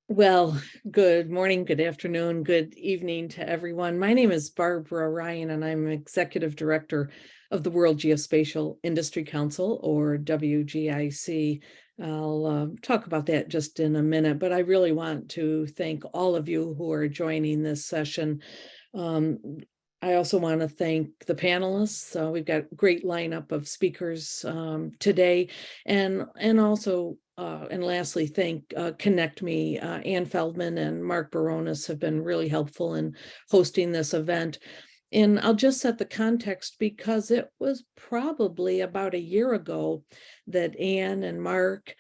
Well, good morning, good afternoon, good evening to everyone. My name is Barbara Ryan, and I'm Executive Director of the World Geospatial Industry Council, or WGIC. I'll talk about that just in a minute, but I really want to thank all of you who are joining this session. I also want to thank the panelists. We've got a great lineup of speakers today, and also and lastly, thank ConnectMii. Ann Feldman and Mark Baronis have been really helpful in hosting this event. And I'll just set the context because it was probably about a year ago that Ann and Mark,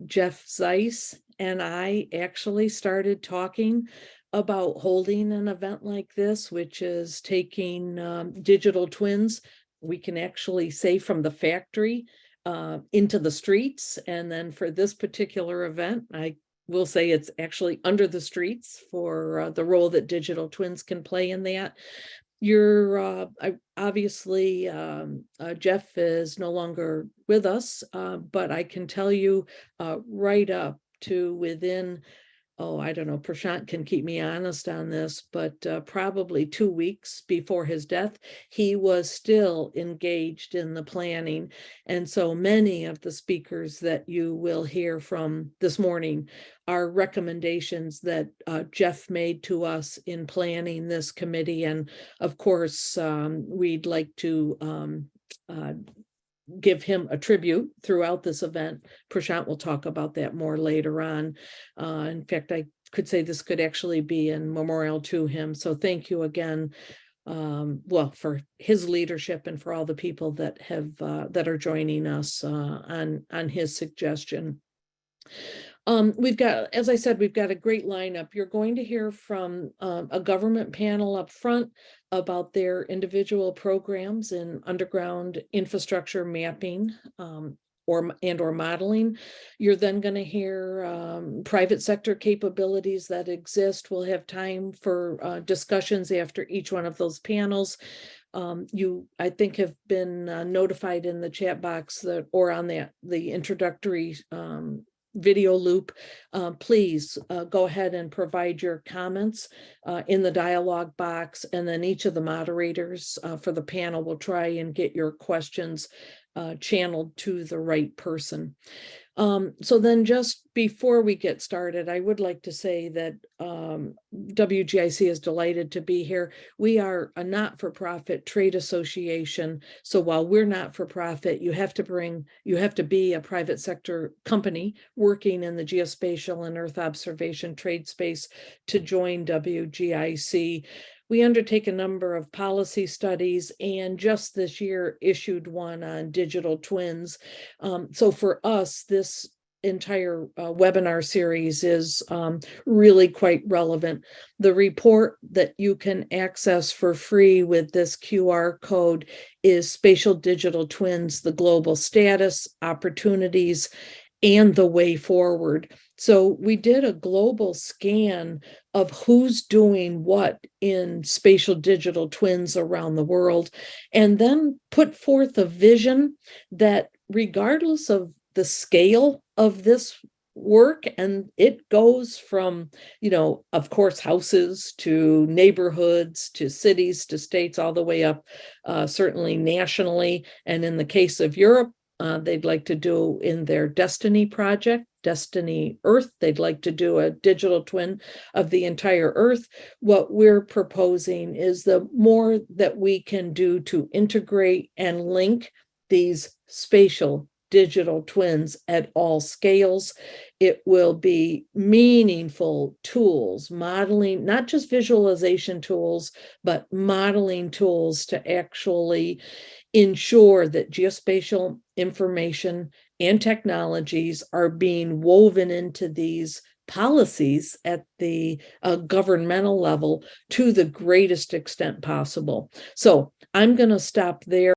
Jeff Zeiss, and I actually started talking about holding an event like this, which is taking digital twins, we can actually say from the factory into the streets. And then for this particular event, I will say it's actually under the streets for the role that digital twins can play in that. Obviously, Jeff is no longer with us, but I can tell you right up to within, I don't know, Prashant can keep me honest on this, but probably 2 weeks before his death, he was still engaged in the planning. And so many of the speakers that you will hear from this morning are recommendations that Jeff made to us in planning this committee. And of course, we'd like to give him a tribute throughout this event. Prashant will talk about that more later on. In fact, I could say this could actually be in memorial to him. So thank you again, for his leadership and for all the people that that are joining us on his suggestion. We've got, as I said, we've got a great lineup. You're going to hear from a government panel up front about their individual programs in underground infrastructure mapping or modeling. You're then going to hear private sector capabilities that exist. We'll have time for discussions after each one of those panels. You, I think, have been notified in the chat box that, or on the introductory video loop. Please go ahead and provide your comments in the dialogue box, and then each of the moderators for the panel will try and get your questions channeled to the right person. So then just before we get started, I would like to say that WGIC is delighted to be here. We are a not-for-profit trade association. So while we're not-for-profit, you have to be a private sector company working in the geospatial and Earth observation trade space to join WGIC. We undertake a number of policy studies, and just this year issued one on digital twins. So for us, this entire webinar series is really quite relevant. The report that you can access for free with this QR code is Spatial Digital Twins, the Global Status, Opportunities, and the Way Forward. So we did a global scan of who's doing what in spatial digital twins around the world, and then put forth a vision that regardless of the scale of this work, and it goes from, of course, houses to neighborhoods to cities to states, all the way up, certainly nationally. And in the case of Europe, they'd like to do in their Destiny project, Destiny Earth, they'd like to do a digital twin of the entire Earth. What we're proposing is the more that we can do to integrate and link these spatial digital twins at all scales, it will be meaningful tools, modeling, not just visualization tools, but modeling tools to actually ensure that geospatial information and technologies are being woven into these policies at the governmental level to the greatest extent possible. So I'm going to stop there.